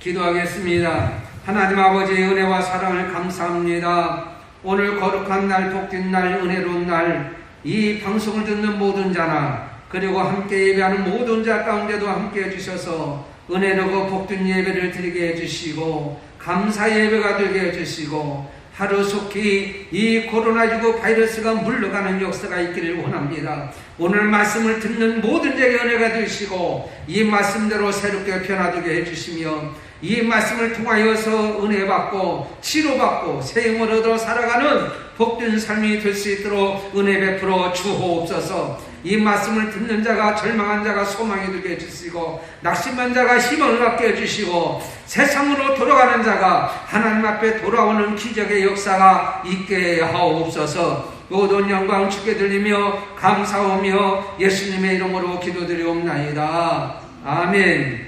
기도하겠습니다. 하나님 아버지의 은혜와 사랑을 감사합니다. 오늘 거룩한 날, 복된 날, 은혜로운 날, 이 방송을 듣는 모든 자나 그리고 함께 예배하는 모든 자 가운데도 함께 해주셔서 은혜로고 복된 예배를 드리게 해주시고 감사 예배가 되게 해주시고 하루속히 이 코로나19 바이러스가 물러가는 역사가 있기를 원합니다. 오늘 말씀을 듣는 모든 자에게 은혜가 되시고 이 말씀대로 새롭게 변화되게 해주시며 이 말씀을 통하여서 은혜 받고 치료받고 새 힘을 얻어 살아가는 복된 삶이 될 수 있도록 은혜 베풀어 주옵소서. 이 말씀을 듣는 자가 절망한 자가 소망이 되게 해주시고 낙심한 자가 희망을 갖게 해주시고 세상으로 돌아가는 자가 하나님 앞에 돌아오는 기적의 역사가 있게 하옵소서. 모든 영광 주께 드리며 감사하며 예수님의 이름으로 기도드리옵나이다. 아멘.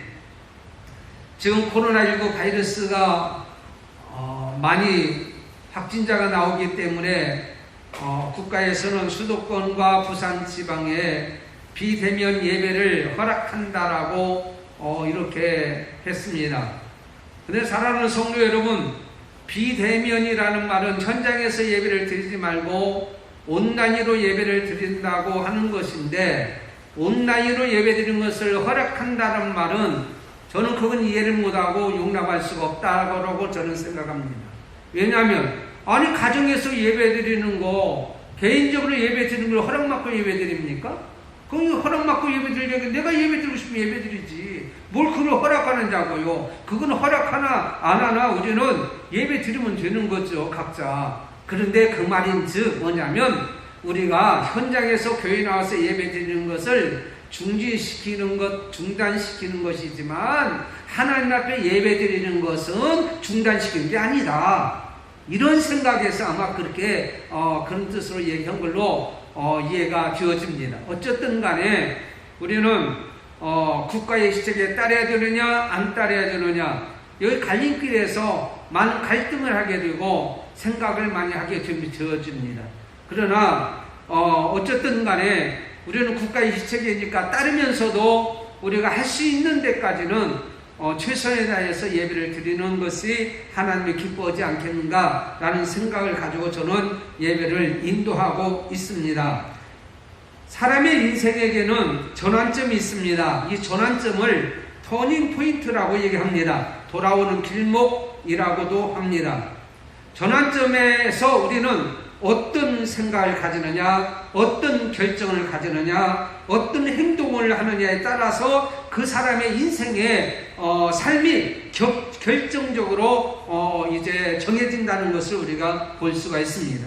지금 코로나19 바이러스가 많이 확진자가 나오기 때문에 국가에서는 수도권과 부산 지방에 비대면 예배를 허락한다라고 이렇게 했습니다. 그런데 사랑하는 성도 여러분, 비대면이라는 말은 현장에서 예배를 드리지 말고 온라인으로 예배를 드린다고 하는 것인데, 온라인으로 예배 드리는 것을 허락한다는 말은 저는 그건 이해를 못하고 용납할 수가 없다고 저는 생각합니다. 왜냐하면 아니 가정에서 예배드리는 거 개인적으로 예배드리는 걸 허락받고 예배드립니까? 그럼 허락받고 예배드리려면 내가 예배드리고 싶으면 예배드리지 뭘 그걸 허락하는 자고요. 그건 허락하나 안 하나 우리는 예배드리면 되는 거죠, 각자. 그런데 그 말인즉 뭐냐면 우리가 현장에서 교회 나와서 예배드리는 것을 중단시키는 것이지만 하나님 앞에 예배드리는 것은 중단시키는 게 아니다. 이런 생각에서 아마 그렇게 그런 뜻으로 얘기한 걸로 이해가 되어집니다. 어쨌든 간에 우리는 국가의 시책에 따라야 되느냐 안 따라야 되느냐 여기 갈림길에서 많은 갈등을 하게 되고 생각을 많이 하게 되어집니다. 그러나 어쨌든 간에 우리는 국가의 시책이니까 따르면서도 우리가 할 수 있는 데까지는 최선에 다해서 예배를 드리는 것이 하나님이 기뻐하지 않겠는가라는 생각을 가지고 저는 예배를 인도하고 있습니다. 사람의 인생에게는 전환점이 있습니다. 이 전환점을 터닝 포인트라고 얘기합니다. 돌아오는 길목이라고도 합니다. 전환점에서 우리는 어떤 생각을 가지느냐, 어떤 결정을 가지느냐, 어떤 행동을 하느냐에 따라서 그 사람의 인생의 삶이 결정적으로 이제 정해진다는 것을 우리가 볼 수가 있습니다.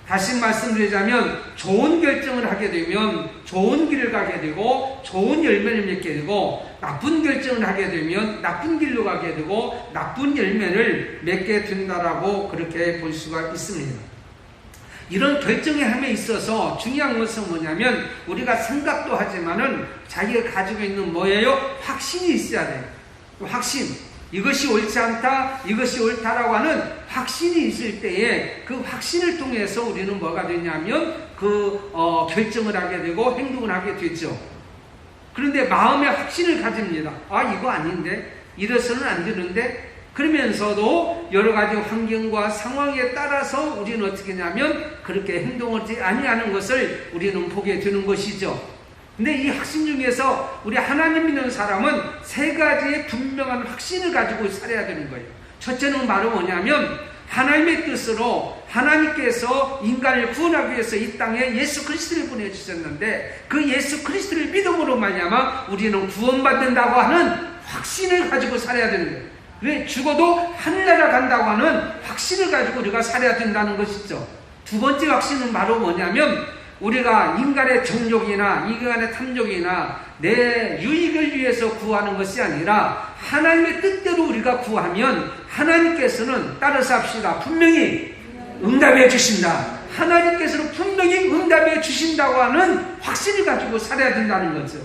다시 말씀드리자면 좋은 결정을 하게 되면 좋은 길을 가게 되고 좋은 열매를 맺게 되고 나쁜 결정을 하게 되면 나쁜 길로 가게 되고 나쁜 열매를 맺게 된다라고 그렇게 볼 수가 있습니다. 이런 결정의 함에 있어서 중요한 것은 뭐냐면 우리가 생각도 하지만은 자기가 가지고 있는 뭐예요? 확신이 있어야 돼요. 확신. 이것이 옳지 않다, 이것이 옳다라고 하는 확신이 있을 때에 그 확신을 통해서 우리는 뭐가 되냐면 결정을 하게 되고 행동을 하게 되죠. 그런데 마음의 확신을 가집니다. 아, 이거 아닌데? 이래서는 안 되는데? 그러면서도 여러 가지 환경과 상황에 따라서 우리는 어떻게 하냐면 그렇게 행동하지 아니하는 것을 우리는 보게 되는 것이죠. 근데 이 확신 중에서 우리 하나님 믿는 사람은 세 가지의 분명한 확신을 가지고 살아야 되는 거예요. 첫째는 바로 뭐냐면 하나님의 뜻으로 하나님께서 인간을 구원하기 위해서 이 땅에 예수 그리스도를 보내주셨는데 그 예수 그리스도를 믿음으로 말미암아 우리는 구원받는다고 하는 확신을 가지고 살아야 되는 거예요. 왜? 죽어도 하늘나라 간다고 하는 확신을 가지고 우리가 살아야 된다는 것이죠. 두 번째 확신은 바로 뭐냐면 우리가 인간의 정욕이나 인간의 탐욕이나 내 유익을 위해서 구하는 것이 아니라 하나님의 뜻대로 우리가 구하면 하나님께서는 따라서 합시다. 분명히 응답해 주신다. 하나님께서는 분명히 응답해 주신다고 하는 확신을 가지고 살아야 된다는 거죠.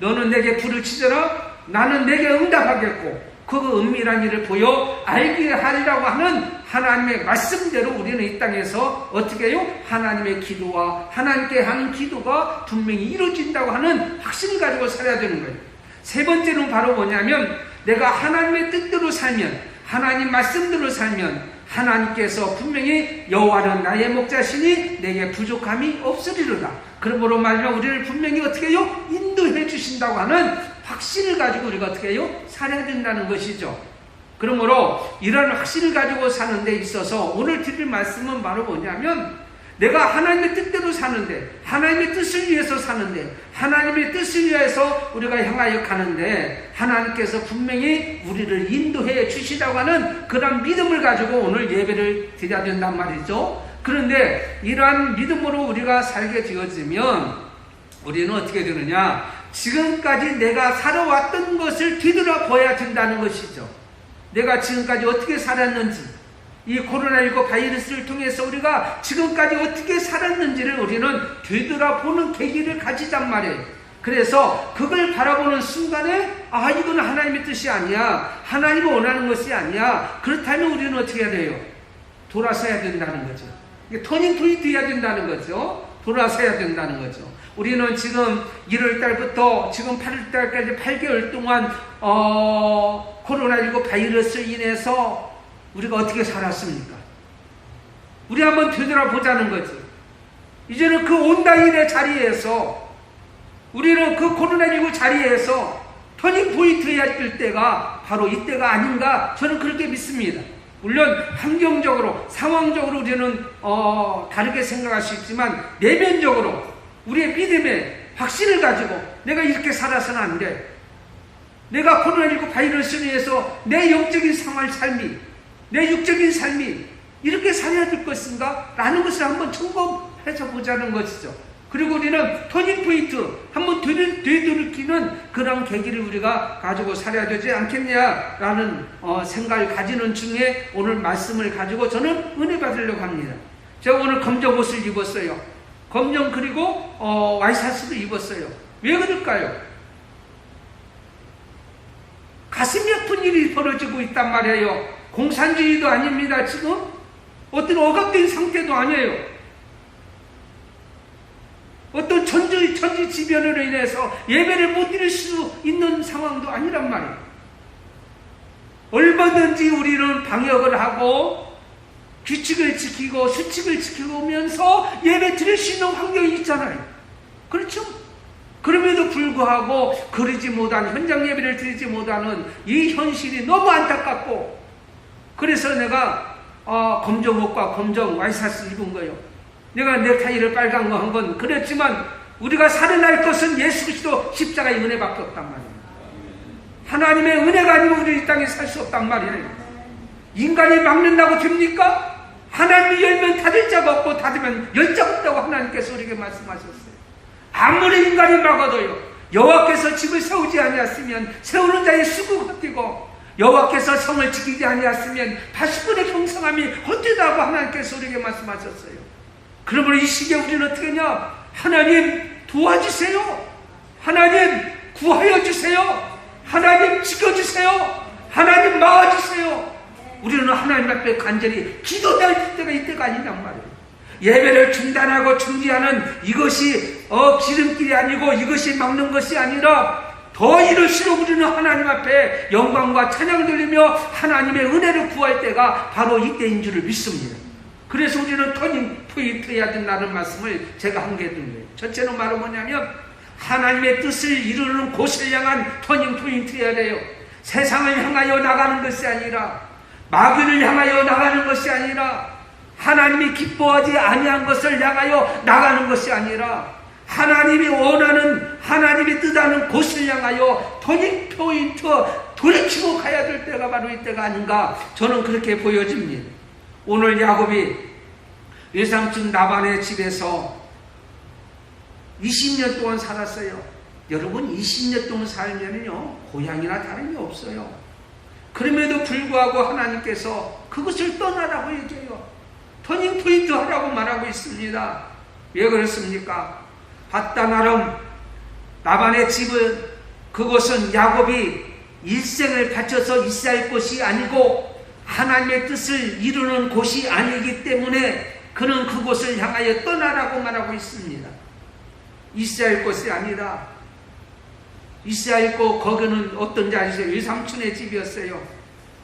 너는 내게 불을 치더라 나는 내게 응답하겠고 그 은밀한 일을 보여 알게 하리라고 하는 하나님의 말씀대로 우리는 이 땅에서 어떻게 해요? 하나님의 기도와 하나님께 하는 기도가 분명히 이루어진다고 하는 확신을 가지고 살아야 되는 거예요. 세 번째는 바로 뭐냐면 내가 하나님의 뜻대로 살면, 하나님 말씀대로 살면 하나님께서 분명히 여호와는 나의 목자시니 내게 부족함이 없으리로다. 그러므로 말하면 우리를 분명히 어떻게 해요? 인도해 주신다고 하는 확신을 가지고 우리가 어떻게 해요? 살아야 된다는 것이죠. 그러므로 이런 확신을 가지고 사는 데 있어서 오늘 드릴 말씀은 바로 뭐냐면, 내가 하나님의 뜻대로 사는데, 하나님의 뜻을 위해서 사는데, 하나님의 뜻을 위해서 우리가 향하여 가는데 하나님께서 분명히 우리를 인도해 주시라고 하는 그런 믿음을 가지고 오늘 예배를 드려야 된단 말이죠. 그런데 이러한 믿음으로 우리가 살게 되어지면 우리는 어떻게 되느냐, 지금까지 내가 살아왔던 것을 뒤돌아봐야 된다는 것이죠. 내가 지금까지 어떻게 살았는지, 이 코로나19 바이러스를 통해서 우리가 지금까지 어떻게 살았는지를 우리는 되돌아보는 계기를 가지단 말이에요. 그래서 그걸 바라보는 순간에 이건 하나님의 뜻이 아니야, 하나님이 원하는 것이 아니야. 그렇다면 우리는 어떻게 해야 돼요? 돌아서야 된다는 거죠. 이게 터닝 포인트 해야 된다는 거죠. 돌아서야 된다는 거죠. 우리는 지금 1월달부터 지금 8월달까지 8개월 동안 코로나19 바이러스로 인해서 우리가 어떻게 살았습니까? 우리 한번 되돌아보자는 거지. 이제는 그 온라인의 자리에서, 우리는 그 코로나19 자리에서 터닝 포인트 해야 될 때가 바로 이때가 아닌가, 저는 그렇게 믿습니다. 물론 환경적으로, 상황적으로 우리는 다르게 생각할 수 있지만 내면적으로 우리의 믿음의 확신을 가지고 내가 이렇게 살아서는 안 돼. 내가 코로나19 바이러스로 인해서 내 영적인 삶이, 내 육적인 삶이 이렇게 살아야 될 것인가? 라는 것을 한번 점검해서 보자는 것이죠. 그리고 우리는 터닝포인트, 한번 되돌이키는 그런 계기를 우리가 가지고 살아야 되지 않겠냐라는 생각을 가지는 중에 오늘 말씀을 가지고 저는 은혜 받으려고 합니다. 제가 오늘 검정 옷을 입었어요. 검정, 그리고 와이셔츠도 입었어요. 왜 그럴까요? 가슴이 아픈 일이 벌어지고 있단 말이에요. 공산주의도 아닙니다. 지금 어떤 억압된 상태도 아니에요. 어떤 천지지변으로 인해서 예배를 못 드릴 수 있는 상황도 아니란 말이에요. 얼마든지 우리는 방역을 하고 규칙을 지키고 수칙을 지키면서 예배 드릴 수 있는 환경이 있잖아요. 그렇죠? 그럼에도 불구하고 그러지 못한, 현장 예배를 드리지 못하는 이 현실이 너무 안타깝고, 그래서 내가 검정 옷과 검정 와이셔츠 입은 거예요. 내가 넥타이를 빨간 거 한 건 그랬지만 우리가 살아날 것은 예수 그리스도 십자가의 은혜밖에 없단 말이에요. 하나님의 은혜가 아니면 우리 이 땅에 살 수 없단 말이에요. 인간이 막는다고 됩니까? 하나님이 열면 닫을 자가 없고 닫으면 열 자가 없다고 하나님께서 우리에게 말씀하셨어요. 아무리 인간이 막아도요, 여호와께서 집을 세우지 아니하시면 세우는 자의 수고가 헛되고, 여호와께서 성을 지키지 아니하시면 80분의 경성함이 헛되다고 하나님께서 우리에게 말씀하셨어요. 그러므로 이 시기에 우리는 어떻게 하냐? 하나님 도와주세요. 하나님 구하여 주세요. 하나님 지켜주세요. 하나님 막아주세요. 우리는 하나님 앞에 간절히 기도할 때가 이때가 아니란 말이에요. 예배를 중단하고 중지하는 이것이 기름길이 아니고 이것이 막는 것이 아니라 더 이럴수록 우리는 하나님 앞에 영광과 찬양을 돌리며 하나님의 은혜를 구할 때가 바로 이때인 줄을 믿습니다. 그래서 우리는 터닝 포인트 해야 된다는 말씀을 제가 한 게 된 거예요. 첫째는 바로 뭐냐면 하나님의 뜻을 이루는 곳을 향한 터닝 포인트 해야 돼요. 세상을 향하여 나가는 것이 아니라, 마귀를 향하여 나가는 것이 아니라, 하나님이 기뻐하지 아니한 것을 향하여 나가는 것이 아니라, 하나님이 원하는, 하나님이 뜻하는 곳을 향하여 터닝 포인트 돌이키고 가야 될 때가 바로 이때가 아닌가, 저는 그렇게 보여집니다. 오늘 야곱이 외삼촌 라반의 집에서 20년 동안 살았어요. 여러분, 20년 동안 살면요 고향이나 다름이 없어요. 그럼에도 불구하고 하나님께서 그것을 떠나라고 얘기해요. 터닝 포인트 하라고 말하고 있습니다. 왜 그렇습니까? 밧다나름 라반의 집은, 그것은 야곱이 일생을 바쳐서 있어야 할 곳이 아니고 하나님의 뜻을 이루는 곳이 아니기 때문에 그는 그곳을 향하여 떠나라고 말하고 있습니다. 있어야 할 곳이 아니라 있어야 있고, 거기는 어떤지 아세요? 외삼촌의 집이었어요.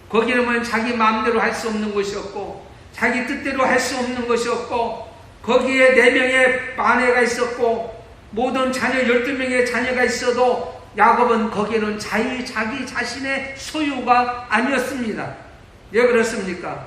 거기는 자기 마음대로 할 수 없는 곳이었고, 자기 뜻대로 할 수 없는 것이었고, 거기에 4명의 아내가 있었고, 모든 자녀 12명의 자녀가 있어도 야곱은 거기에는 자기 자신의 소유가 아니었습니다. 왜 그렇습니까?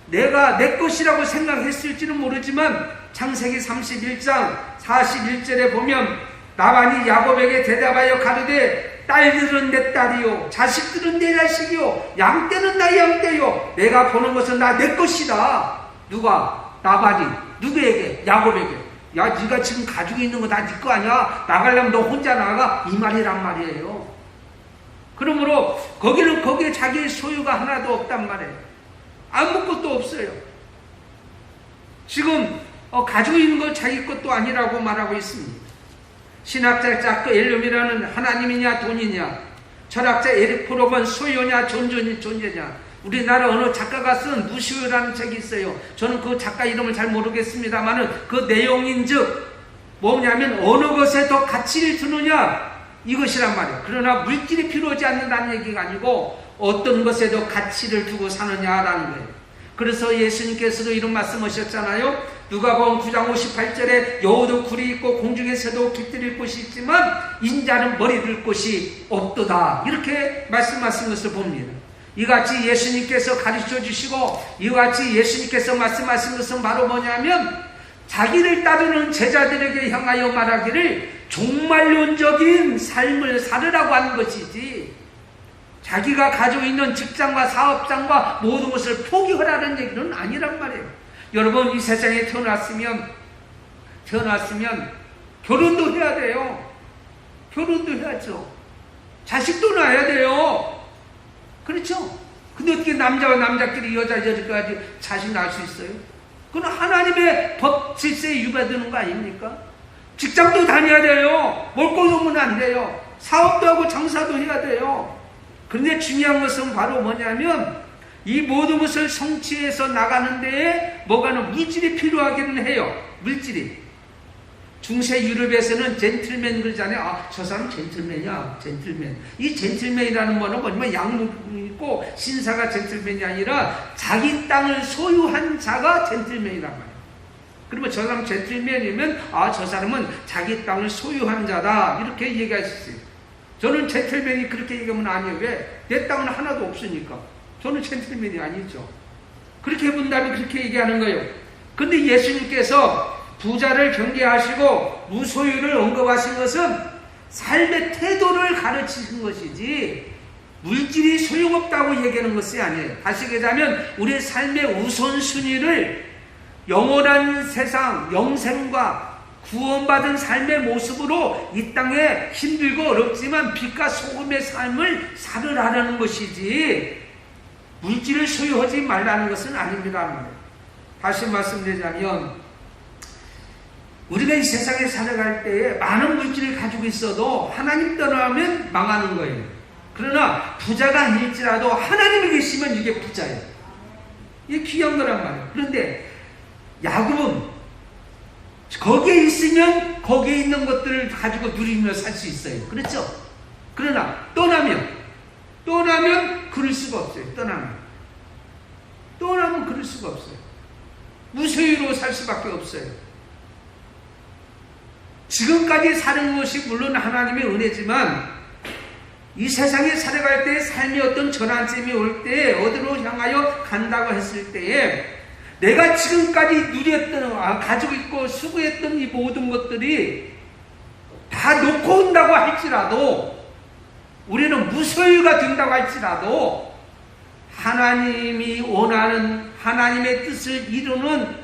내가 내 것이라고 생각했을지는 모르지만 창세기 31장 41절에 보면 라반이 야곱에게 대답하여 가로되 딸들은 내 딸이요 자식들은 내 자식이요 양떼는 나의 양떼요 내가 보는 것은 내 것이다. 누가? 라반이 누구에게? 야곱에게. 야, 네가 지금 가지고 있는 거 다 네 거 아니야? 나가려면 너 혼자 나가? 이 말이란 말이에요. 그러므로 거기에 자기의 소유가 하나도 없단 말이에요. 아무것도 없어요. 지금 가지고 있는 거 자기 것도 아니라고 말하고 있습니다. 신학자 자크 엘lum이라는 하나님이냐 돈이냐, 철학자 에릭 프롬은 소유냐 존재냐. 우리나라 어느 작가가 쓴 무소유라는 책이 있어요. 저는 그 작가 이름을 잘 모르겠습니다만은 그 내용인즉 뭐냐면 어느 것에 더 가치를 두느냐 이것이란 말이에요. 그러나 물질이 필요하지 않는다는 얘기가 아니고 어떤 것에 더 가치를 두고 사느냐라는 거예요. 그래서 예수님께서도 이런 말씀하셨잖아요. 누가복음 9장 58절에 여우도 굴이 있고 공중에 새도 깃들일 곳이 있지만 인자는 머리 들 곳이 없도다. 이렇게 말씀하신 것을 봅니다. 이같이 예수님께서 가르쳐 주시고 이같이 예수님께서 말씀하신 것은 바로 뭐냐면 자기를 따르는 제자들에게 향하여 말하기를 종말론적인 삶을 살으라고 하는 것이지 자기가 가지고 있는 직장과 사업장과 모든 것을 포기하라는 얘기는 아니란 말이에요. 여러분 이 세상에 태어났으면 결혼도 해야 돼요. 결혼도 해야죠. 자식도 낳아야 돼요. 그렇죠? 근데 어떻게 남자와 남자끼리 여자끼리 자식 낳을 수 있어요? 그건 하나님의 법 질서에 유배되는 거 아닙니까? 직장도 다녀야 돼요. 몰고 놓으면 안 돼요. 사업도 하고 장사도 해야 돼요. 그런데 중요한 것은 바로 뭐냐면 이 모든 것을 성취해서 나가는 데에 뭐가는 물질이 필요하기는 해요. 물질이. 중세 유럽에서는 젠틀맨 그러잖아요. 저 사람 젠틀맨이야. 젠틀맨. 이 젠틀맨이라는 뭐냐면 양복이 있고 신사가 젠틀맨이 아니라 자기 땅을 소유한 자가 젠틀맨이란 말이에요. 그러면 저 사람 젠틀맨이면 저 사람은 자기 땅을 소유한 자다. 이렇게 얘기할 수 있어요. 저는 젠틀맨이 그렇게 얘기하면 아니에요. 왜? 내 땅은 하나도 없으니까. 저는 젠틀맨이 아니죠. 그렇게 본다면 그렇게 얘기하는 거예요. 근데 예수님께서 부자를 경계하시고 무소유를 언급하신 것은 삶의 태도를 가르치신 것이지 물질이 소용없다고 얘기하는 것이 아니에요. 다시 얘기하자면 우리의 삶의 우선순위를 영원한 세상, 영생과 구원받은 삶의 모습으로 이 땅에 힘들고 어렵지만 빛과 소금의 삶을 살으라는 것이지 물질을 소유하지 말라는 것은 아닙니다. 다시 말씀드리자면 우리가 이 세상에 살아갈 때에 많은 물질을 가지고 있어도 하나님 떠나면 망하는 거예요. 그러나 부자가 아닐지라도 하나님이 계시면 이게 부자예요. 이게 귀한 거란 말이에요. 그런데 야곱은 거기에 있으면 거기에 있는 것들을 가지고 누리며 살 수 있어요. 그렇죠? 그러나 떠나면 그럴 수가 없어요. 떠나면 그럴 수가 없어요. 무소유로 살 수밖에 없어요. 지금까지 사는 것이 물론 하나님의 은혜지만 이 세상에 살아갈 때 삶의 어떤 전환점이 올 때 어디로 향하여 간다고 했을 때에 내가 지금까지 누렸던 가지고 있고 수고했던 이 모든 것들이 다 놓고 온다고 할지라도 우리는 무소유가 된다고 할지라도 하나님이 원하는 하나님의 뜻을 이루는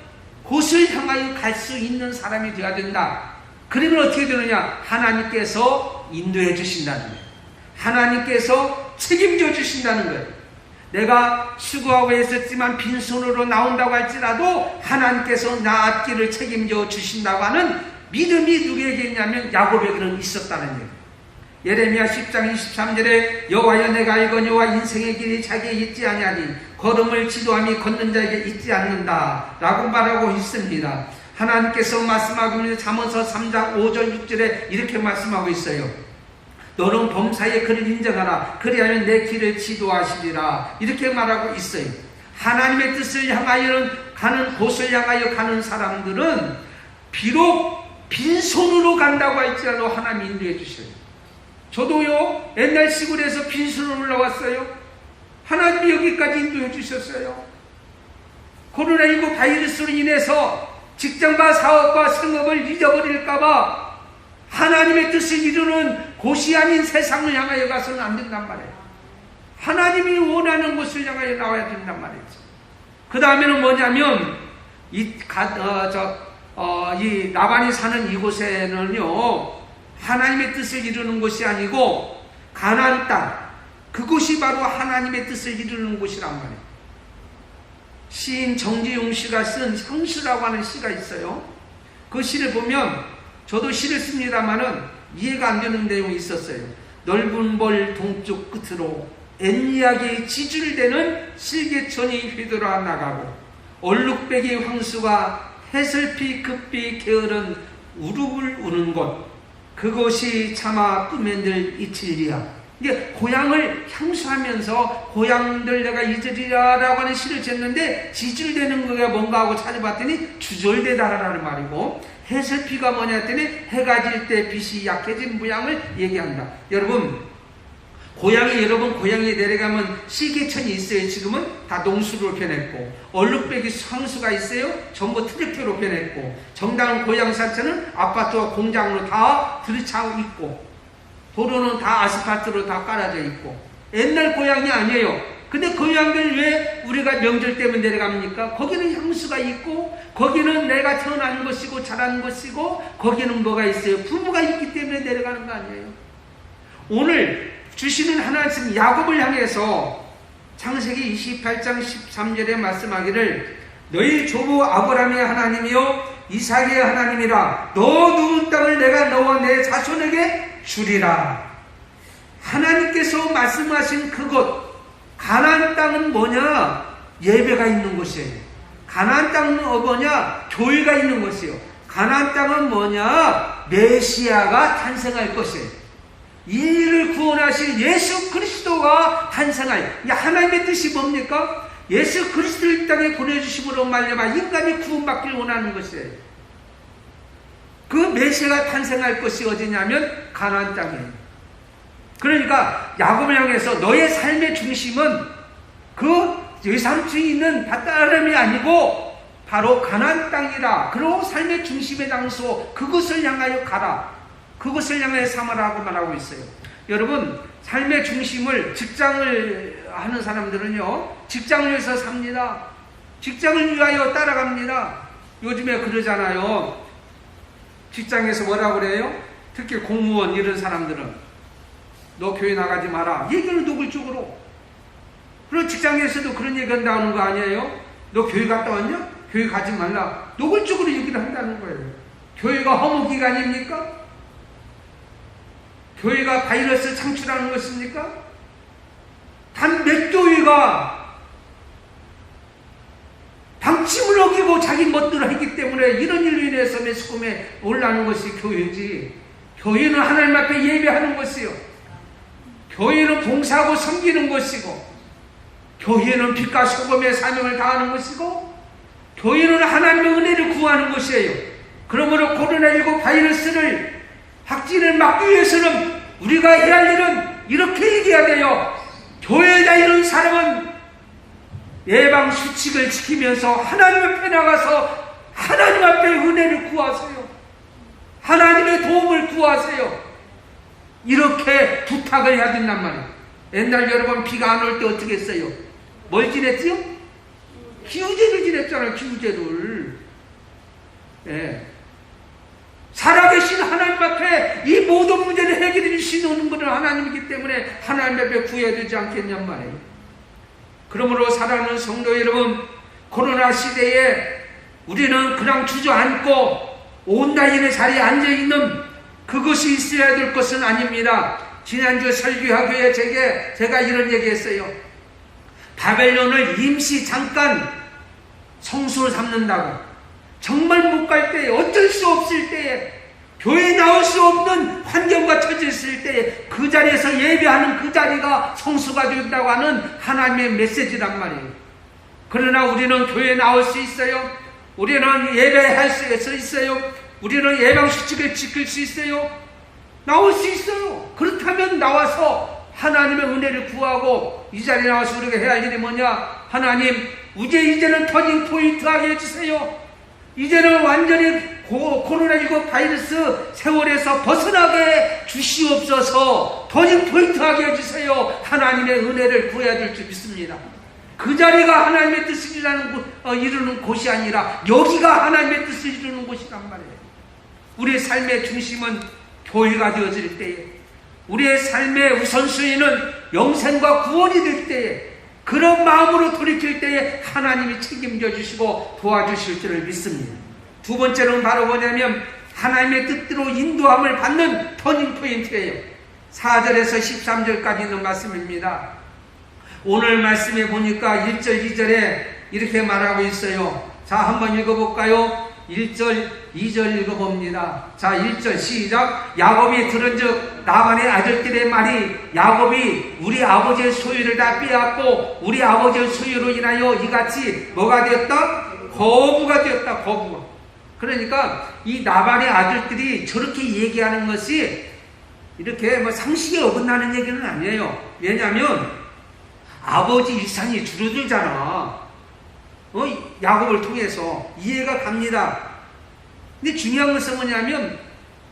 곳을 향하여 갈 수 있는 사람이 되어야 된다. 그러면 어떻게 되느냐? 하나님께서 인도해 주신다는 거예요. 하나님께서 책임져 주신다는 거예요. 내가 수고하고 있었지만 빈손으로 나온다고 할지라도 하나님께서 나 앞길을 책임져 주신다고 하는 믿음이 누구에게 있냐면 야곱에게는 있었다는 거예요. 예레미야 10장 23절에 여호와여 내가 알거니와 인생의 길이 자기에 있지 아니하니 걸음을 지도함이 걷는 자에게 있지 않는다 라고 말하고 있습니다. 하나님께서 말씀하고 있는 잠언서 3장 5절 6절에 이렇게 말씀하고 있어요. 너는 범사에 그를 인정하라. 그리하면 내 길을 지도하시리라. 이렇게 말하고 있어요. 하나님의 뜻을 향하여 가는 곳을 향하여 가는 사람들은 비록 빈손으로 간다고 할지라도 하나님 인도해 주셔요. 저도요 옛날 시골에서 빈손으로 올라왔어요. 하나님이 여기까지 인도해 주셨어요. 코로나19 바이러스로 인해서 직장과 사업과 생업을 잊어버릴까봐 하나님의 뜻을 이루는 곳이 아닌 세상을 향하여 가서는 안 된단 말이에요. 하나님이 원하는 곳을 향하여 나와야 된단 말이죠. 그 다음에는 뭐냐면 이 나반이 사는 이곳에는요 하나님의 뜻을 이루는 곳이 아니고 가나안 땅, 그곳이 바로 하나님의 뜻을 이루는 곳이란 말이에요. 시인 정지용 씨가 쓴 향수라고 하는 시가 있어요. 그 시를 보면 저도 시를 씁니다마는 이해가 안 되는 내용이 있었어요. 넓은 벌 동쪽 끝으로 앤이야기 지줄대는 실개천이 휘돌아 나가고 얼룩배기 황수가 해슬피 급비 게으른 우룹을 우는 곳, 그것이 차마 꿈엔들 이칠리야. 이게 고향을 향수하면서 고향들 내가 잊으리라 라고 하는 시를 쳤는데, 지줄대는 거가 뭔가 하고 찾아봤더니 주절대다라는 말이고, 해슬피가 뭐냐 했더니 해가 질 때 빛이 약해진 모양을 얘기한다. 여러분 고향에 내려가면 시계천이 있어요. 지금은 다 농수로 변했고, 얼룩배기 황수가 있어요. 전부 트랙터로 변했고, 정당 고향 산천은 아파트와 공장으로 다 들이차고 있고, 도로는 다 아스팔트로 다 깔아져 있고, 옛날 고향이 아니에요. 근데 고향들 왜 우리가 명절 때문에 내려갑니까? 거기는 향수가 있고, 거기는 내가 태어난 곳이고 자란 곳이고, 거기는 뭐가 있어요? 부모가 있기 때문에 내려가는 거 아니에요. 오늘 주시는 하나님 야곱을 향해서 창세기 28장 13절에 말씀하기를 너희 조부 아브라함의 하나님이요 이삭의 하나님이라. 너 누운 땅을 내가 너와 내 자손에게 주리라. 하나님께서 말씀하신 그곳 가나안 땅은 뭐냐? 예배가 있는 곳이에요. 가나안 땅은 뭐냐? 교회가 있는 곳이에요. 가나안 땅은 뭐냐? 메시아가 탄생할 것이에요. 이 일을 구원하실 예수 그리스도가 탄생할, 하나님의 뜻이 뭡니까? 예수 그리스도를 이 땅에 보내주심으로 말미암아 인간이 구원받기를 원하는 것이에요. 그 메시아가 탄생할 것이 어디냐면 가나안 땅이에요. 그러니까 야곱을 향해서 너의 삶의 중심은 그 외삼층에 있는 밧다람이 아니고 바로 가나안 땅이라. 그리고 삶의 중심의 장소 그곳을 향하여 가라. 그것을 향해 삼으라고 말하고 있어요. 여러분 삶의 중심을, 직장을 하는 사람들은요 직장을 위해서 삽니다. 직장을 위하여 따라갑니다. 요즘에 그러잖아요. 직장에서 뭐라고 그래요? 특히 공무원 이런 사람들은 너 교회 나가지 마라. 얘기를 노골적으로. 그리고 직장에서도 그런 얘기가 나오는 거 아니에요? 너 교회 갔다 왔냐? 교회 가지 말라. 노골적으로 얘기를 한다는 거예요. 교회가 허무기간입니까? 교회가 바이러스 창출하는 것입니까? 단 몇 교회가 방침을 어기고 자기 멋대로 했기 때문에 이런 일로 인해서 매스컴에 올라오는 것이 교회지. 교회는 하나님 앞에 예배하는 것이요, 교회는 봉사하고 섬기는 것이고, 교회는 빛과 소금의 사명을 다하는 것이고, 교회는 하나님의 은혜를 구하는 것이에요. 그러므로 코로나19 바이러스를 확진을 막기 위해서는 우리가 해야 할 일은 이렇게 얘기해야 돼요. 교회에 다니는 사람은 예방 수칙을 지키면서 하나님 앞에 나가서 하나님 앞에 은혜를 구하세요. 하나님의 도움을 구하세요. 이렇게 부탁을 해야 된단 말이에요. 옛날 여러분 비가 안 올 때 어떻게 했어요? 뭘 지냈지요? 기우제를 지냈잖아요. 기우제를. 예. 살아계신 하나님 앞에 이 모든 문제를 해결해 주시는 분은 하나님이기 때문에 하나님 앞에 구해야 되지 않겠냔 말이에요. 그러므로 사랑하는 성도 여러분, 코로나 시대에 우리는 그냥 주저앉고 온라인의 자리에 앉아있는 그것이 있어야 될 것은 아닙니다. 지난주 설교하교에 제가 이런 얘기했어요. 바벨론을 임시 잠깐 성수로 삼는다고. 정말 못 갈 때에, 어쩔 수 없을 때에 교회에 나올 수 없는 환경과 처졌을 때 그 자리에서 예배하는 그 자리가 성수가 된다고 하는 하나님의 메시지란 말이에요. 그러나 우리는 교회에 나올 수 있어요. 우리는 예배할 수 있어요. 우리는 예방수칙을 지킬 수 있어요. 나올 수 있어요. 그렇다면 나와서 하나님의 은혜를 구하고 이 자리에 나와서 우리가 해야 할 일이 뭐냐? 하나님, 이제는 터닝 포인트 하게 해주세요. 이제는 완전히 코로나19 바이러스 세월에서 벗어나게 주시옵소서. 터닝 포인트 하게 해주세요. 하나님의 은혜를 구해야 될 줄 믿습니다. 그 자리가 하나님의 뜻을 이루는 곳이 아니라 여기가 하나님의 뜻을 이루는 곳이란 말이에요. 우리의 삶의 중심은 교회가 되어질 때에, 우리의 삶의 우선순위는 영생과 구원이 될 때에, 그런 마음으로 돌이킬 때에 하나님이 책임져 주시고 도와주실 줄을 믿습니다. 두 번째는 바로 뭐냐면 하나님의 뜻대로 인도함을 받는 터닝포인트예요. 4절에서 13절까지 있는 말씀입니다. 오늘 말씀에 보니까 1절, 2절에 이렇게 말하고 있어요. 자, 한번 읽어볼까요? 1절, 2절 읽어봅니다. 자, 1절 시작. 야곱이 들은즉 라반의 아들들의 말이 야곱이 우리 아버지의 소유를 다 빼앗고 우리 아버지의 소유로 인하여 이같이 뭐가 되었다? 거부가 되었다. 거부가. 그러니까 이 라반의 아들들이 저렇게 얘기하는 것이 이렇게 뭐 상식에 어긋나는 얘기는 아니에요. 왜냐하면 아버지 일상이 줄어들잖아. 야곱을 통해서 이해가 갑니다. 근데 중요한 것은 뭐냐면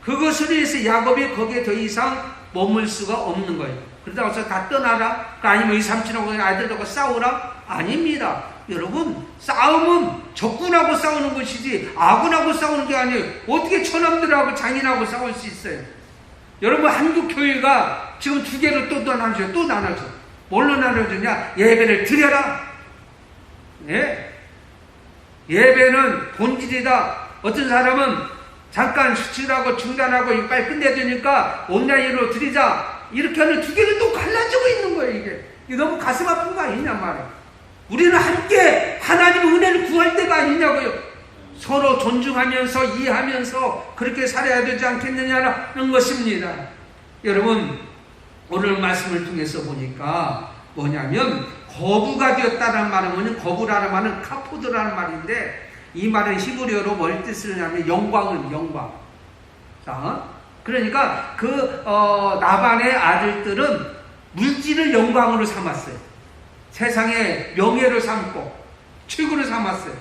그것으로 인해서 야곱이 거기에 더 이상 머물 수가 없는 거예요. 그러다가 해서 다 떠나라? 아니면 이 삼촌하고 아들하고 싸우라? 아닙니다. 여러분, 싸움은 적군하고 싸우는 것이지 아군하고 싸우는 게 아니에요. 어떻게 처남들하고 장인하고 싸울 수 있어요? 여러분, 한국 교회가 지금 두 개로 또 나눠져요. 또 나눠져. 뭘로 나눠주냐? 예배를 드려라. 예? 예배는 본질이다. 어떤 사람은 잠깐 수치하고 중단하고 빨리 끝내야 되니까 온라인으로 드리자. 이렇게 하는 두 개를 또 갈라지고 있는 거예요, 이게. 이게 너무 가슴 아픈 거 아니냐 말이에요. 우리는 함께 하나님의 은혜를 구할 때가 아니냐고요. 서로 존중하면서 이해하면서 그렇게 살아야 되지 않겠느냐는 것입니다. 여러분, 오늘 말씀을 통해서 보니까 뭐냐면 거부가 되었다는 말은 뭐냐면 거부라는 말은 카포드라는 말인데 이 말은 히브리어로 뭘 뜻을 하냐면 영광은 영광. 자, 그러니까 라반의 아들들은 물질을 영광으로 삼았어요. 세상의 명예를 삼고 최고로 삼았어요.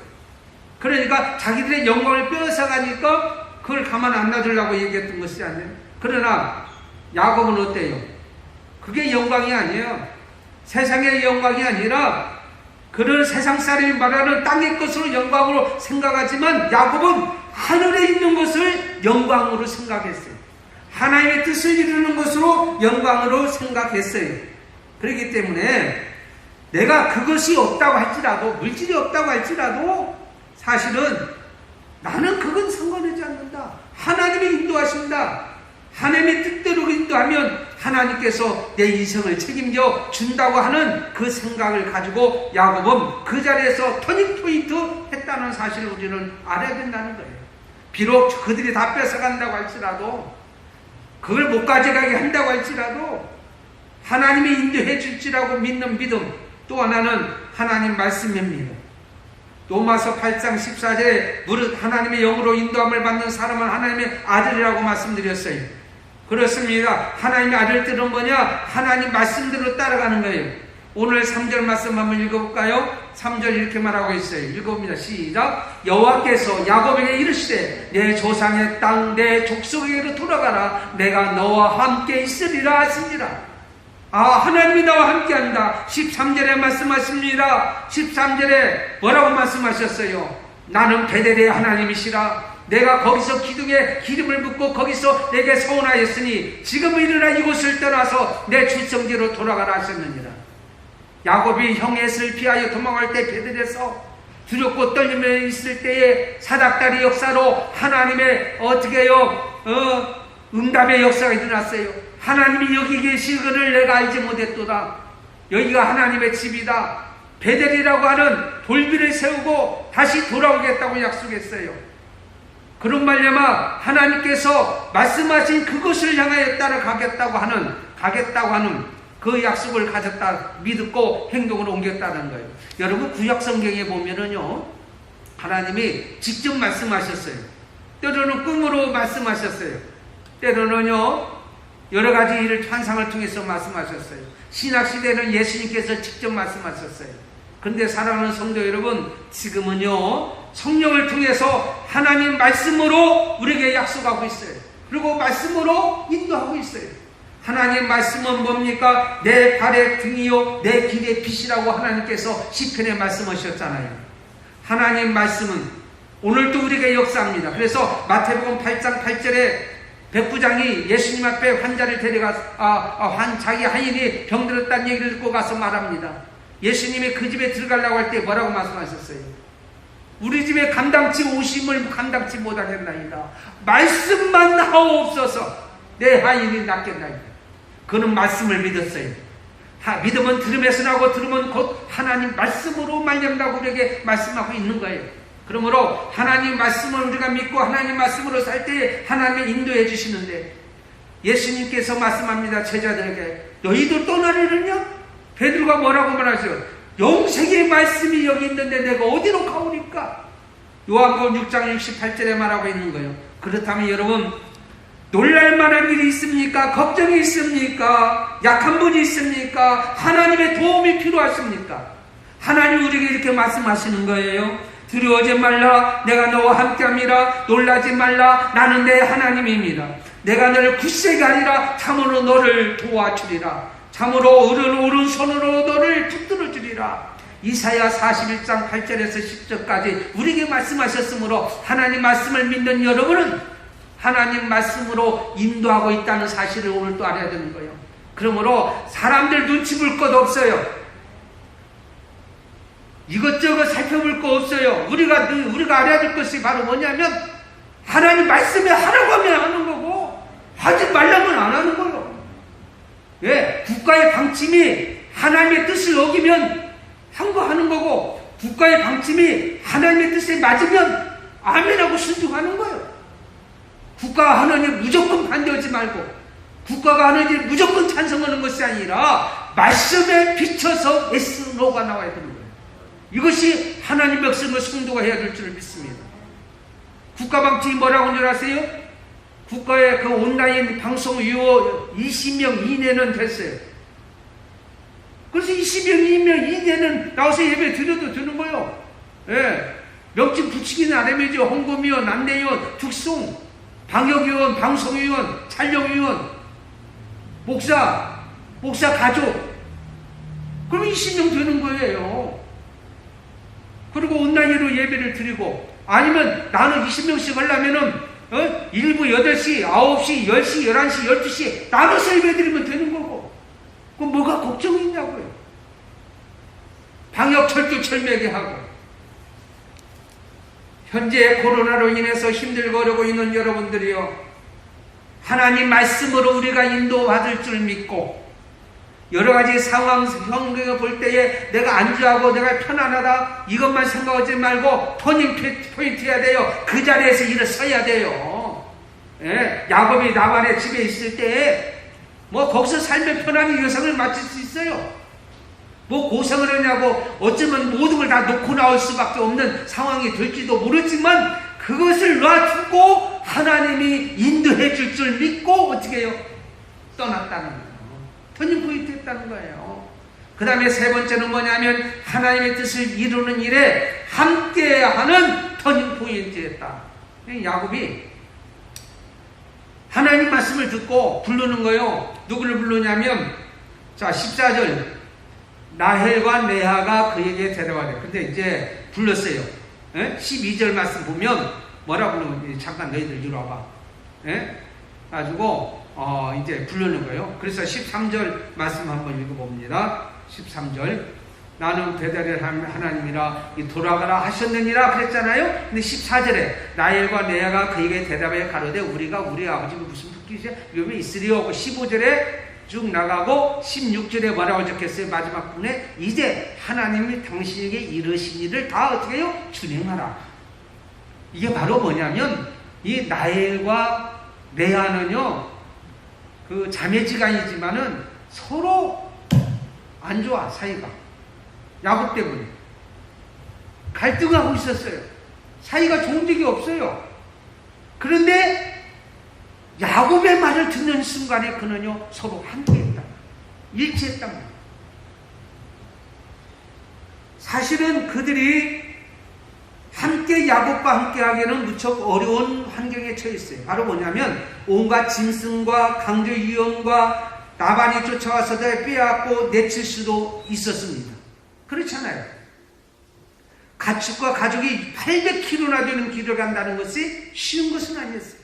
그러니까 자기들의 영광을 빼앗아가니까 그걸 가만 안 놔두려고 얘기했던 것이 아니에요. 그러나 야곱은 어때요? 그게 영광이 아니에요. 세상의 영광이 아니라 그런 세상 사람이 말하는 땅의 것으로 영광으로 생각하지만 야곱은 하늘에 있는 것을 영광으로 생각했어요. 하나님의 뜻을 이루는 것으로 영광으로 생각했어요. 그렇기 때문에 내가 그것이 없다고 할지라도, 물질이 없다고 할지라도 사실은 나는 그건 상관하지 않는다. 하나님이 인도하신다. 하나님의 뜻대로 인도하면 하나님께서 내 인생을 책임져 준다고 하는 그 생각을 가지고 야곱은 그 자리에서 터닝포인트 했다는 사실을 우리는 알아야 된다는 거예요. 비록 그들이 다 뺏어간다고 할지라도, 그걸 못 가져가게 한다고 할지라도 하나님이 인도해 줄지라고 믿는 믿음, 또 하나는 하나님 말씀입니다. 로마서 8장 14절에 무릇 하나님의 영으로 인도함을 받는 사람은 하나님의 아들이라고 말씀드렸어요. 그렇습니다. 하나님의 아들들은 뭐냐? 하나님 말씀대로 따라가는 거예요. 오늘 3절 말씀 한번 읽어볼까요? 3절 이렇게 말하고 있어요. 읽어봅니다. 시작. 여호와께서 야곱에게 이르시되 내 조상의 땅 내 족속에게로 돌아가라. 내가 너와 함께 있으리라 하시니라. 하나님이 나와 함께한다. 13절에 말씀하십니다. 13절에 뭐라고 말씀하셨어요? 나는 베델의 하나님이시라. 내가 거기서 기둥에 기름을 붓고 거기서 내게 서원하였으니 지금 일어나 이곳을 떠나서 내 출생지로 돌아가라 하셨느니라. 야곱이 형의 에서를 피하여 도망할 때 베델에서 두렵고 떨리며 있을 때에 사닥다리 역사로 하나님의 응답의 역사가 일어났어요. 하나님이 여기 계시거늘 내가 알지 못했도다. 여기가 하나님의 집이다. 베델이라고 하는 돌비를 세우고 다시 돌아오겠다고 약속했어요. 그런 말려마 하나님께서 말씀하신 그것을 향하여 따라가겠다고 하는 그 약속을 가졌다 믿고 행동으로 옮겼다는 거예요. 여러분 구약 성경에 보면은요, 하나님이 직접 말씀하셨어요. 때로는 꿈으로 말씀하셨어요. 때로는요 여러 가지 일을 환상을 통해서 말씀하셨어요. 신약 시대는 예수님께서 직접 말씀하셨어요. 그런데 사랑하는 성도 여러분, 지금은요 성령을 통해서 하나님 말씀으로 우리에게 약속하고 있어요. 그리고 말씀으로 인도하고 있어요. 하나님 말씀은 뭡니까? 내 발의 등이요 내 길의 빛이라고 하나님께서 시편에 말씀하셨잖아요. 하나님 말씀은 오늘도 우리에게 역사합니다. 그래서 마태복음 8장 8절에 백부장이 예수님 앞에 환자를 자기 하인이 병들었다는 얘기를 듣고 가서 말합니다. 예수님이 그 집에 들어가려고 할 때 뭐라고 말씀하셨어요? 우리 집에 감당치 오심을 감당치 못하겠나이다. 말씀만 하옵소서. 내 하인이 낫겠나이다. 그는 말씀을 믿었어요. 믿음은 들음에서 나고 들음은 곧 하나님 말씀으로 말된다고 우리에게 말씀하고 있는 거예요. 그러므로 하나님 말씀을 우리가 믿고 하나님 말씀으로 살 때 하나님이 인도해 주시는데, 예수님께서 말씀합니다. 제자들에게 너희들 떠나려느냐? 베드로가 뭐라고 말하죠? 영생의 말씀이 여기 있는데 내가 어디로 가오니까? 요한복음 6장 68절에 말하고 있는 거예요. 그렇다면 여러분, 놀랄만한 일이 있습니까? 걱정이 있습니까? 약한 분이 있습니까? 하나님의 도움이 필요하십니까? 하나님 우리에게 이렇게 말씀하시는 거예요. 두려워하지 말라. 내가 너와 함께함이라. 놀라지 말라. 나는 내 하나님입니다. 내가 너를 굳세게 하리라. 참으로 너를 도와주리라. 참으로 오른손으로 너를 붙들어 주리라. 이사야 41장 8절에서 10절까지 우리에게 말씀하셨으므로 하나님 말씀을 믿는 여러분은 하나님 말씀으로 인도하고 있다는 사실을 오늘 또 알아야 되는 거예요. 그러므로 사람들 눈치 볼 것 없어요. 이것저것 살펴볼 거 없어요. 우리가 알아야 될 것이 바로 뭐냐면 하나님 말씀에 하라고 하면 하는 거고 하지 말라면 안 하는 거예요. 왜? 국가의 방침이 하나님의 뜻을 어기면 한 거 하는 거고, 국가의 방침이 하나님의 뜻에 맞으면 아멘하고 순종하는 거예요. 국가가 하는 일 무조건 반대하지 말고, 국가가 하는 일 무조건 찬성하는 것이 아니라 말씀에 비춰서 yes, no가 나와야 되는 거예요. 이것이 하나님 백성의 성도가 해야 될 줄 믿습니다. 국가 방침이 뭐라고 줄 아세요? 국가의 그 온라인 방송 유어 20명 이내는 됐어요. 그래서 20명 이내는 나와서 예배 드려도 되는 거예요. 예. 명칭 붙이기는 안 하면죠. 홍보위원, 안내위원, 특송, 방역위원, 방송위원, 촬영위원, 목사 가족. 그럼 20명 되는 거예요. 그리고 온라인으로 예배를 드리고, 아니면 나는 20명씩 하려면은 일부 8시, 9시, 10시, 11시, 12시 나눠서 예배 드리면 되는 거고, 그럼 뭐가 걱정이 있냐고요. 방역 철두철미하게 하고. 현재 코로나로 인해서 힘들고 어려고 있는 여러분들이요, 하나님 말씀으로 우리가 인도받을 줄 믿고, 여러 가지 상황, 형국을 볼 때에 내가 안주하고 내가 편안하다 이것만 생각하지 말고 터닝 포인트 해야 돼요. 그 자리에서 일어서야 돼요. 예, 야곱이 나반의 집에 있을 때 뭐 거기서 살면 편안히 여성을 맞출 수 있어요. 뭐 고생을 하냐고 어쩌면 모든 걸 다 놓고 나올 수밖에 없는 상황이 될지도 모르지만 그것을 놔두고 하나님이 인도해 줄 줄 믿고 어떻게 해요? 떠났다는 거예요. 터닝포인트 했다는 거예요. 그 다음에 세 번째는 뭐냐면 하나님의 뜻을 이루는 일에 함께하는 터닝포인트였다. 야곱이 하나님 말씀을 듣고 부르는 거예요. 누구를 부르냐면, 자 14절, 라헬과 레아가 그에게 데려와래. 근데 이제 불렀어요. 12절 말씀 보면 뭐라 부르면, 잠깐 너희들 이리 와봐. 가지고 이제 부르는 거예요. 그래서 13절 말씀 한번 읽어봅니다. 13절, 나는 배달의 하나님이라 돌아가라 하셨느니라 그랬잖아요. 근데 14절에 라헬과 레아가 그에게 대답해 가로되 우리가 우리 아버지가 무슨 뜻이야? 이러면 있으리요. 15절에 쭉 나가고 16절에 뭐라고 적혔어요? 마지막 부분에 이제 하나님이 당신에게 이르신 일을 다 어떻게 해요? 준행하라. 이게 바로 뭐냐면 이 라헬과 레아는요, 그 자매지간이지만은 서로 안 좋아, 사이가. 야곱 때문에. 갈등하고 있었어요. 사이가 좋은 적이 없어요. 그런데 야곱의 말을 듣는 순간에 그는요, 서로 함께했다. 일치했단 말이에요. 사실은 그들이 함께 야곱과 함께 하기에는 무척 어려운 환경에 처했어요. 바로 뭐냐면 온갖 짐승과 강조 위험과 나반이 쫓아와서 빼앗고 내칠 수도 있었습니다. 그렇잖아요. 가축과 가족이 800km나 되는 길을 간다는 것이 쉬운 것은 아니었어요.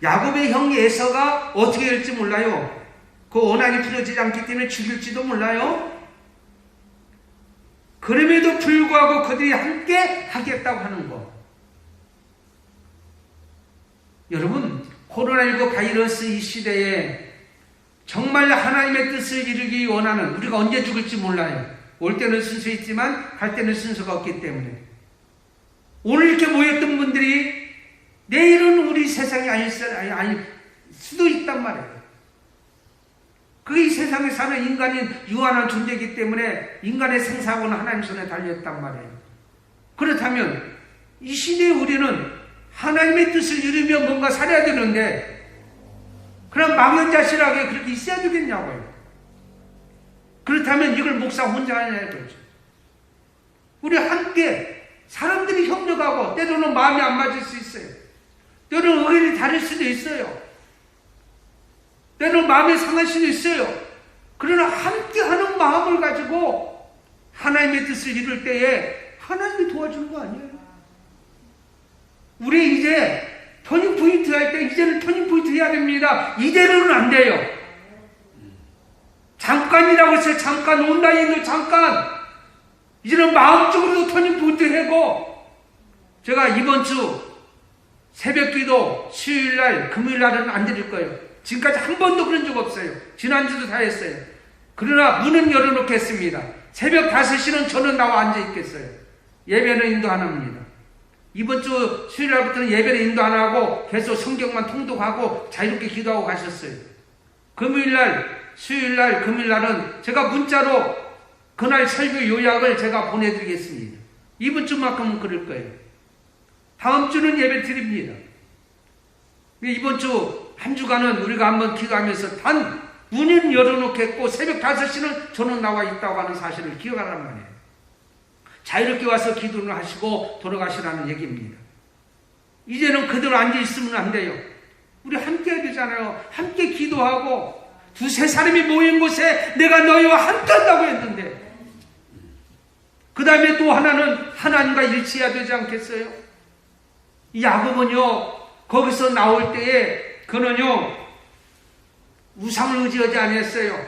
야곱의 형 에서가 어떻게 될지 몰라요. 그 원한이 풀어지지 않기 때문에 죽일지도 몰라요. 그럼에도 불구하고 그들이 함께 하겠다고 하는 것. 여러분, 코로나19 바이러스 이 시대에 정말 하나님의 뜻을 이루기 원하는, 우리가 언제 죽을지 몰라요. 올 때는 순서 있지만 갈 때는 순서가 없기 때문에 오늘 이렇게 모였던 분들이 내일은 우리 세상이 아닐 수도 있단 말이에요. 그 이 세상에 사는 인간이 유한한 존재이기 때문에 인간의 생사하고는 하나님 손에 달려있단 말이에요. 그렇다면 이 시대에 우리는 하나님의 뜻을 이루며 뭔가 살아야 되는데 그냥 망연자실하게 그렇게 있어야 되겠냐고요. 그렇다면 이걸 목사 혼자 하냐 이거죠. 우리 함께 사람들이 협력하고 때로는 마음이 안 맞을 수 있어요. 때로는 의견이 다를 수도 있어요. 때로는 마음이 상할 수도 있어요. 그러나 함께하는 마음을 가지고 하나님의 뜻을 이룰 때에 하나님이 도와주는 거 아니에요. 우리 이제 터닝포인트 할 때 이제는 터닝포인트 해야 됩니다. 이대로는 안 돼요. 잠깐이라고 했어요. 잠깐, 온라인으로 잠깐. 이제는 마음적으로도 터닝포인트 하고, 제가 이번 주 새벽기도 수요일날, 금요일날은 안 드릴 거예요. 지금까지 한 번도 그런 적 없어요. 지난주도 다 했어요. 그러나 문은 열어놓겠습니다. 새벽 5시는 저는 나와 앉아있겠어요. 예배는 인도 안 합니다. 이번 주 수요일날부터는 예배는 인도 안 하고 계속 성경만 통독하고 자유롭게 기도하고 가셨어요. 금요일날, 수요일날, 금요일날은 제가 문자로 그날 설교 요약을 제가 보내드리겠습니다. 이번 주만큼은 그럴 거예요. 다음 주는 예배 드립니다. 이번 주 한 주간은 우리가 한번 기도하면서 단 문은 열어놓겠고 새벽 5시는 저는 나와 있다고 하는 사실을 기억하란 말이에요. 자유롭게 와서 기도를 하시고 돌아가시라는 얘기입니다. 이제는 그대로 앉아있으면 안 돼요. 우리 함께 해야 되잖아요. 함께 기도하고 두세 사람이 모인 곳에 내가 너희와 함께 한다고 했는데 그 다음에 또 하나는 하나님과 일치해야 되지 않겠어요? 이 야곱은요 거기서 나올 때에 그는요 우상을 의지하지 않았어요.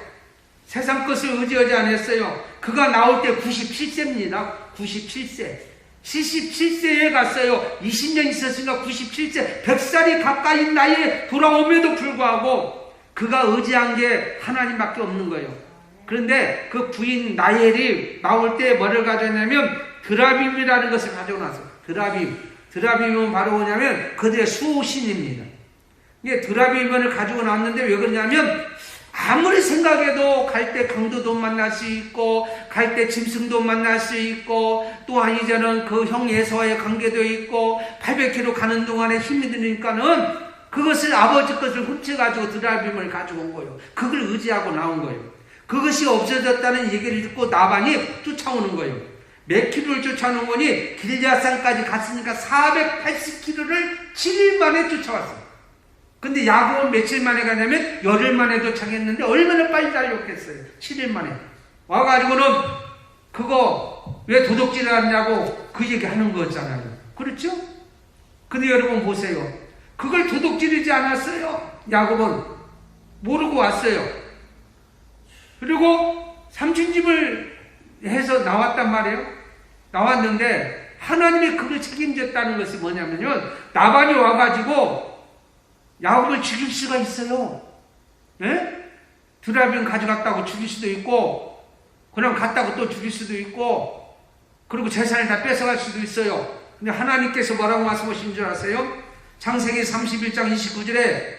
세상 것을 의지하지 않았어요. 그가 나올 때 97세입니다. 97세. 77세에 갔어요. 20년 있었으니까 97세. 100살이 가까이 나이에 돌아옴에도 불구하고 그가 의지한 게 하나님밖에 없는 거예요. 그런데 그 부인 나엘이 나올 때 뭐를 가져왔냐면 드라빔이라는 것을 가져고 나서 드라빔은 바로 뭐냐면 그들의 수호신입니다. 이게 드라빔을 가지고 나왔는데 왜 그러냐면 아무리 생각해도 갈 때 강도도 만날 수 있고 갈 때 짐승도 만날 수 있고 또한 이제는 그 형 예서와의 관계도 있고 800km 가는 동안에 힘이 드니까는 그것을 아버지 것을 훔쳐가지고 드라빔을 가지고 온 거예요. 그걸 의지하고 나온 거예요. 그것이 없어졌다는 얘기를 듣고 나반이 쫓아오는 거예요. 몇 킬로를 쫓아오는 거니 길야산까지 갔으니까 480km를 7일 만에 쫓아왔어요. 근데 야곱은 며칠 만에 가냐면 열흘 만에 도착했는데 얼마나 빨리 달렸겠어요. 7일 만에 와가지고는 그거 왜 도둑질을 하냐고 그 얘기 하는 거잖아요. 그렇죠? 근데 여러분 보세요. 그걸 도둑질이지 않았어요. 야곱은 모르고 왔어요. 그리고 삼촌집을 해서 나왔단 말이에요. 나왔는데 하나님이 그걸 책임졌다는 것이 뭐냐면요. 나반이 와가지고 야곱을 죽일 수가 있어요. 예? 드라빔 가져갔다고 죽일 수도 있고 그냥 갔다고 또 죽일 수도 있고 그리고 재산을 다 뺏어갈 수도 있어요. 근데 하나님께서 뭐라고 말씀하신 줄 아세요? 창세기 31장 29절에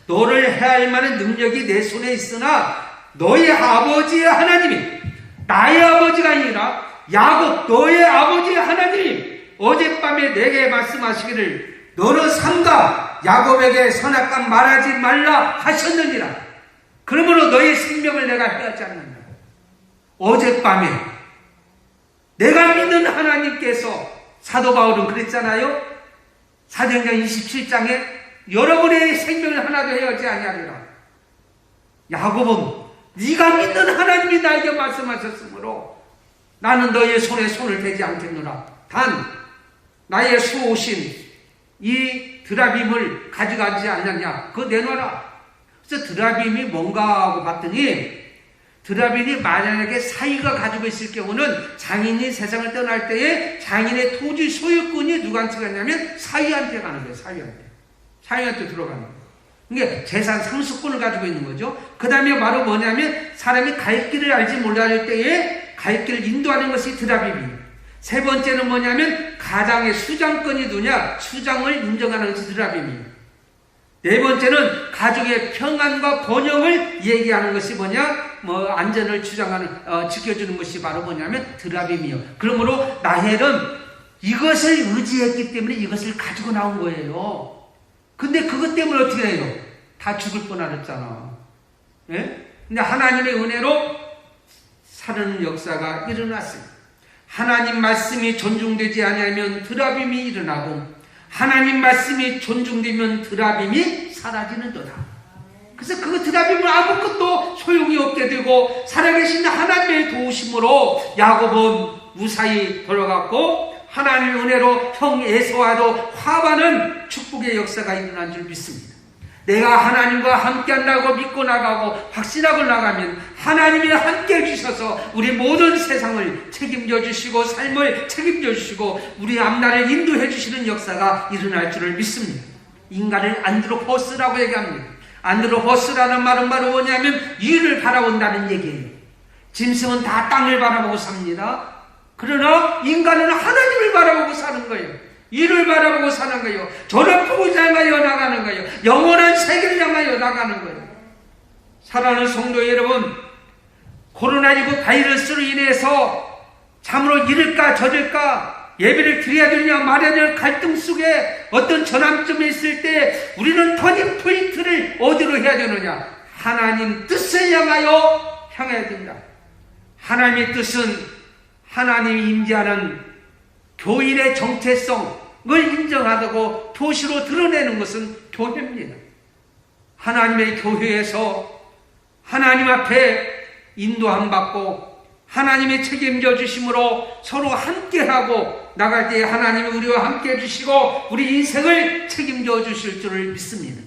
너를 해할 만한 능력이 내 손에 있으나 너의 아버지의 하나님이, 나의 아버지가 아니라 야곱 너의 아버지의 하나님이 어젯밤에 내게 말씀하시기를 너는 삼가 야곱에게 선악간 말하지 말라 하셨느니라. 그러므로 너의 생명을 내가 해하지 않는다. 어젯밤에 내가 믿는 하나님께서, 사도 바울은 그랬잖아요. 사도행전 27장에 여러분의 생명을 하나도 해하지 아니하리라. 야곱은 네가 믿는 하나님이 나에게 말씀하셨으므로 나는 너의 손에 손을 대지 않겠노라. 단 나의 수호신 이 드라빔을 가져가지 않느냐, 그거 내놔라. 그래서 드라빔이 뭔가 하고 봤더니, 드라빔이 만약에 사위가 가지고 있을 경우는 장인이 세상을 떠날 때에 장인의 토지 소유권이 누구한테 가냐면 사위한테 가는 거예요. 사위한테 들어가는 거예요. 그러니까 재산 상속권을 가지고 있는 거죠. 그 다음에 바로 뭐냐면 사람이 갈 길을 알지 못할 때에 갈 길을 인도하는 것이 드라빔이에요. 세 번째는 뭐냐면 가장의 수장권이 누냐, 수장을 인정하는 것이 드라빔이에요. 네 번째는 가족의 평안과 번영을 얘기하는 것이 뭐냐, 안전을 지켜주는 것이 바로 뭐냐면 드라빔이요. 그러므로 라헬은 이것을 의지했기 때문에 이것을 가지고 나온 거예요. 근데 그것 때문에 어떻게 해요? 다 죽을 뻔하랬잖아. 예? 근데 하나님의 은혜로 사는 역사가 일어났어요. 하나님 말씀이 존중되지 않으면 드라빔이 일어나고, 하나님 말씀이 존중되면 드라빔이 사라지는도다. 그래서 그 드라빔은 아무것도 소용이 없게 되고, 살아계신 하나님의 도우심으로 야곱은 무사히 돌아갔고, 하나님의 은혜로 형 에서와도 화합하는 축복의 역사가 일어난 줄 믿습니다. 내가 하나님과 함께 한다고 믿고 나가고 확신하고 나가면 하나님이 함께 해주셔서 우리 모든 세상을 책임져 주시고 삶을 책임져 주시고 우리 앞날을 인도해 주시는 역사가 일어날 줄을 믿습니다. 인간을 안드로포스라고 얘기합니다. 안드로포스라는 말은 바로 뭐냐면 위를 바라본다는 얘기예요. 짐승은 다 땅을 바라보고 삽니다. 그러나 인간은 하나님을 바라보고 사는 거예요. 이를 바라보고 사는 거예요. 저를 보고 향하여 나가는 거예요. 영원한 세계를 향하여 나가는 거예요. 사랑하는 성도 여러분, 코로나19 바이러스로 인해서 참으로 이럴까 저럴까 예배를 드려야 되느냐 말아야 될 갈등 속에 어떤 전환점에 있을 때 우리는 터닝 포인트를 어디로 해야 되느냐, 하나님 뜻을 향하여 향해야 된다. 하나님의 뜻은 하나님이 임재하는 교인의 정체성을 인정하고 도시로 드러내는 것은 교회입니다. 하나님의 교회에서 하나님 앞에 인도함 받고 하나님의 책임져 주심으로 서로 함께하고 나갈 때 하나님이 우리와 함께 해주시고 우리 인생을 책임져 주실 줄을 믿습니다.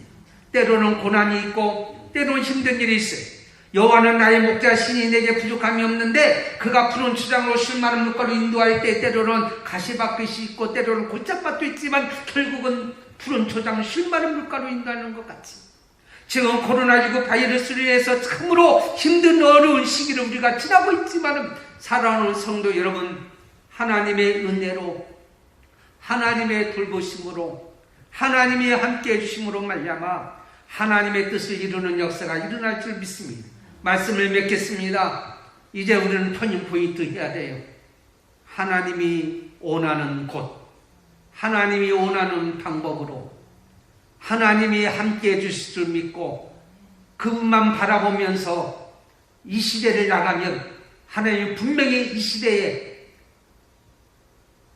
때로는 고난이 있고 때로는 힘든 일이 있어요. 여호와는 나의 목자시니 내게 부족함이 없는데 그가 푸른 추장으로 쉴 만한 물가로 인도할 때 때로는 가시밭끝이 있고 때로는 골짜밭도 있지만 결국은 푸른 초장 쉴 만한 물가로 인도하는 것 같이, 지금 코로나19 바이러스로 인해서 참으로 힘든 어려운 시기를 우리가 지나고 있지만 사랑하는 성도 여러분, 하나님의 은혜로 하나님의 돌보심으로 하나님이 함께 해주심으로 말미암아 하나님의 뜻을 이루는 역사가 일어날 줄 믿습니다. 말씀을 맺겠습니다. 이제 우리는 터닝포인트 해야 돼요. 하나님이 원하는 곳, 하나님이 원하는 방법으로 하나님이 함께 해주실 줄 믿고 그분만 바라보면서 이 시대를 나가면 하나님이 분명히 이 시대에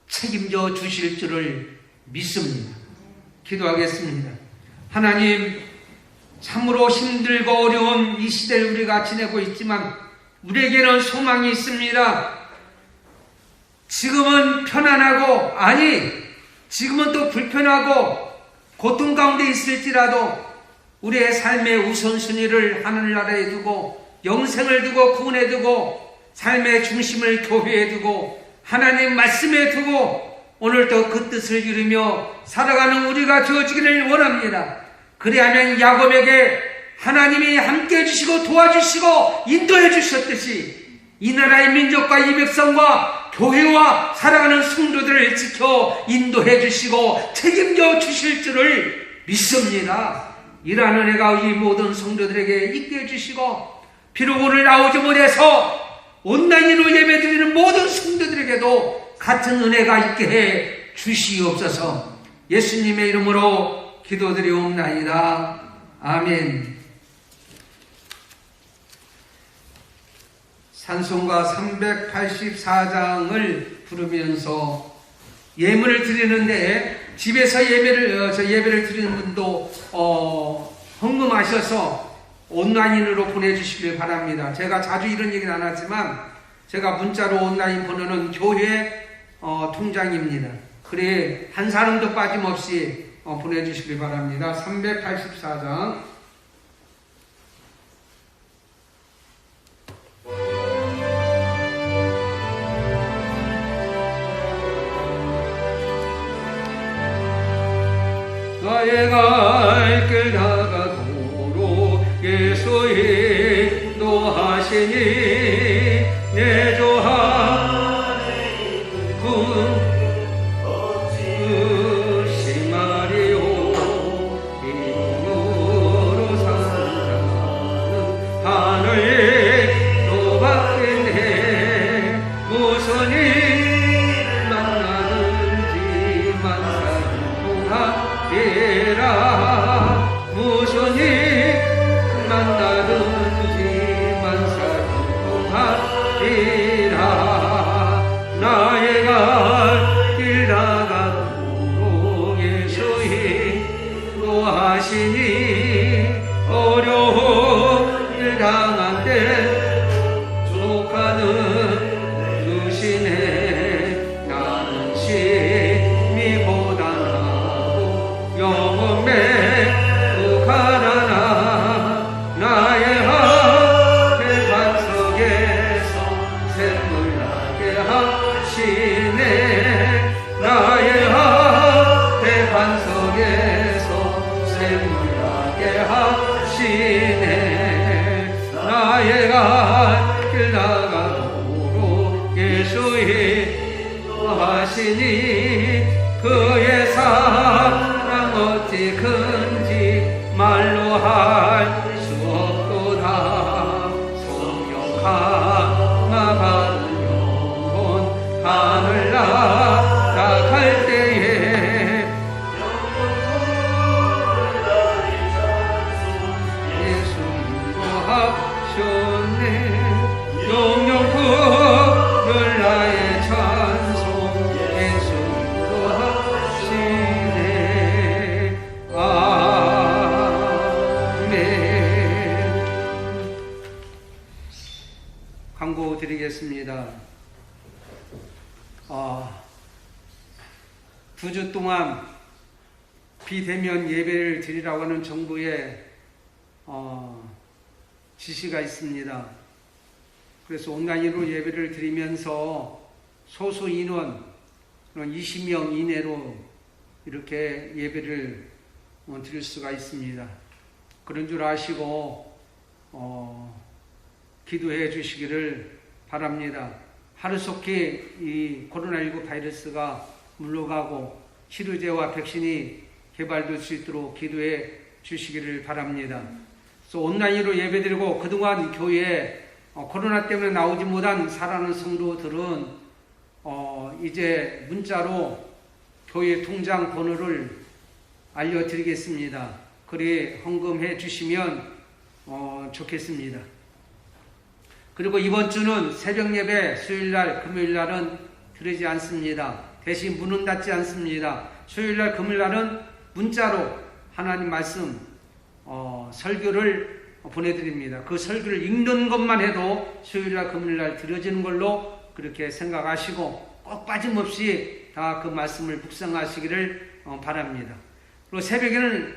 책임져 주실 줄을 믿습니다. 기도하겠습니다. 하나님, 참으로 힘들고 어려운 이 시대를 우리가 지내고 있지만 우리에게는 소망이 있습니다. 지금은 편안하고, 아니 지금은 또 불편하고 고통 가운데 있을지라도 우리의 삶의 우선순위를 하늘나라에 두고 영생을 두고 구원에 두고 삶의 중심을 교회에 두고 하나님 말씀에 두고 오늘도 그 뜻을 이루며 살아가는 우리가 되어지기를 원합니다. 그리하면 야곱에게 하나님이 함께 해주시고 도와주시고 인도해 주셨듯이 이 나라의 민족과 이 백성과 교회와 사랑하는 성도들을 지켜 인도해 주시고 책임져 주실 줄을 믿습니다. 이러한 은혜가 이 모든 성도들에게 있게 해주시고, 비록 오늘 나오지 못해서 온라인으로 예배드리는 모든 성도들에게도 같은 은혜가 있게 해 주시옵소서. 예수님의 이름으로 기도드리옵나이다. 아멘. 찬송가 384장을 부르면서 예물을 드리는데, 집에서 예배를 드리는 분도 헌금하셔서 온라인으로 보내주시길 바랍니다. 제가 자주 이런 얘기는 안 하지만 제가 문자로 온라인 보내는 교회 통장입니다. 그래 한 사람도 빠짐없이 보내주시길 바랍니다. 384장 나의 갈 길 다가도록 예수 인도하시니 내 주 안에 심하리요 이름으로 산자는 하늘에 또 받겠네. 무슨 일 만나는지 만사를 무슨 일 만나든지 만사하리라. 나의 갈 길 다가도록 예수 인도하시니 어려운 일 당한 때 족하는 주시네. 나는 심히 고단하고 영혼 매우 가난하. 나의 앞에 반석에서 샘물 나게 하시네. 나의 앞에 반석에서 샘물 나게 하시네. 나의 갈 길 나가도록 예수 인도하시니 그의 사랑 어찌 큰지 말로 할 수 없도다. 성령 강화 받은 영혼 하늘 날아갈 때에 예수 인도하셨네. 영영 부를 나의 찬송 예수 인도하시네. 아멘. 광고 드리겠습니다. 2주 동안 비대면 예배를 드리라고 하는 정부의 지시가 있습니다. 그래서 온라인으로 예배를 드리면서 소수 인원 20명 이내로 이렇게 예배를 드릴 수가 있습니다. 그런 줄 아시고 기도해 주시기를 바랍니다. 하루속히 이 코로나19 바이러스가 물러가고 치료제와 백신이 개발될 수 있도록 기도해 주시기를 바랍니다. 그래서 온라인으로 예배드리고 그동안 교회에 코로나 때문에 나오지 못한 사랑하는 성도들은 이제 문자로 교회 통장 번호를 알려드리겠습니다. 그리 헌금해 주시면 좋겠습니다. 그리고 이번 주는 새벽 예배 수요일날 금요일날은 드리지 않습니다. 대신 문은 닫지 않습니다. 수요일날 금요일날은 문자로 하나님 말씀 설교를 보내드립니다. 그 설교를 읽는 것만 해도 수요일날 금요일날 드려지는 걸로 그렇게 생각하시고 꼭 빠짐없이 다 그 말씀을 묵상하시기를 바랍니다. 그리고 새벽에는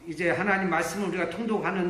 이제 하나님 말씀을 우리가 통독하는데